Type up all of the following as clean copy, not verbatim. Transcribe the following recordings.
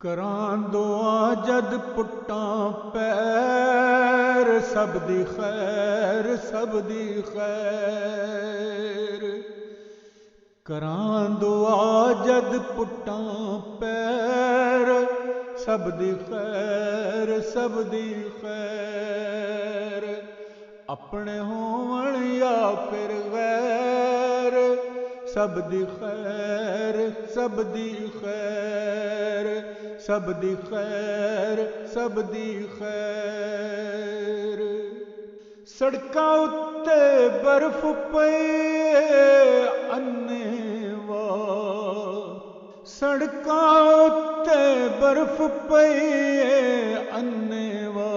करां दुआ जद पुट्टां पैर, सब दी खैर सब दी खैर। करां दुआ जद पुट्टां पैर, सब दी खैर सब दी खैर। अपने होवन या फिर गैर, सब दी खैर सब दी खैर। सब दी खैर सब दी खैर। सड़कां उत्ते बर्फ पई अन्नेवा, सड़कां उत्ते बर्फ पई अन्नेवा।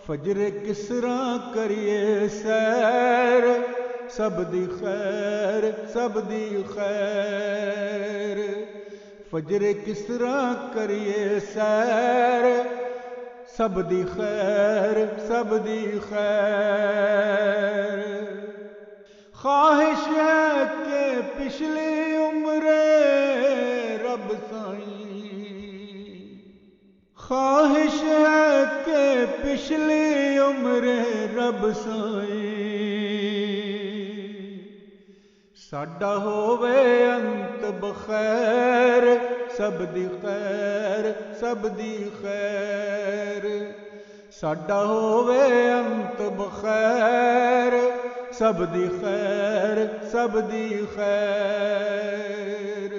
फजरे किसरा करिए सैर, सब दी खैर सब दी खैर। फजरे किसरा करिए सैर, सब दी खैर सब दी खैर। ख्वाहिश है कि पिछली उम्र रब साईं, ख्वाहिश है कि पिछली उम्र रब साईं। साडा होवे अंत बखैर, सब दी खैर सब दी खैर। साडा होवे अंत बखैर, सब दी खैर सब दी खैर।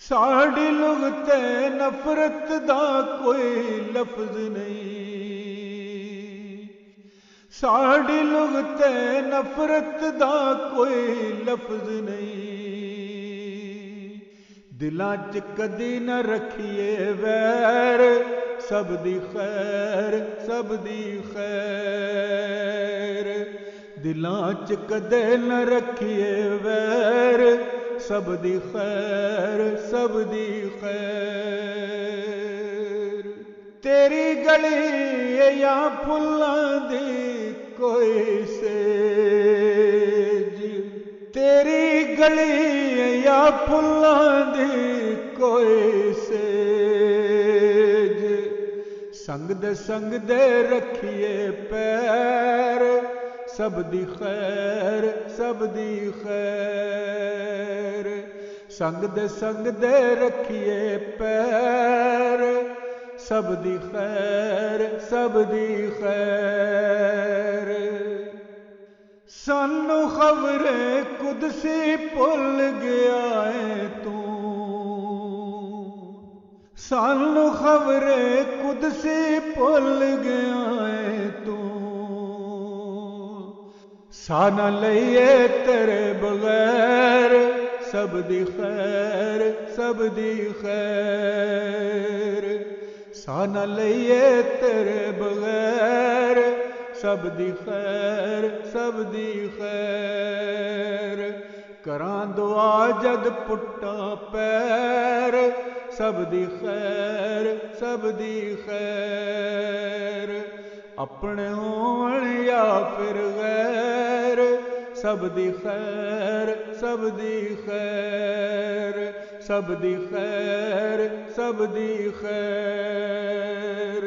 साड़ी लुगते नफरत दा कोई लफ्ज नहीं, साड़ी लुगते नफरत दा कोई लफ्ज नहीं। दिलां च कदी न रखिए वैर, सब दी खैर सब दी खैर। दिलां च कदे न रखिए वैर, सब दी खैर सब दी खैर। तेरी गली या फुल्लां दी कोई सेज, तेरी गली या फुल्लां दी कोई सेज। संग दे रखिए पैर, सब दी खैर सब दी खैर। संग दे रखिए पैर, सब दी खैर सब दी खैर। सानू खबरे कुदसी भुल गया है तू, सानू खबरे कुदसी भुल गया है तू। साना लइए तेरे बगैर, सब दी खैर सब दी खैर। साना लइए तेरे बगैर, सब दी खैर सब दी खैर। करां दुआ जद पुट्टां पैर, सब दी खैर सब दी खैर। अपने होवन या फिर गैर, सब दी खैर सब दी खैर। सब दी खैर सब दी खैर।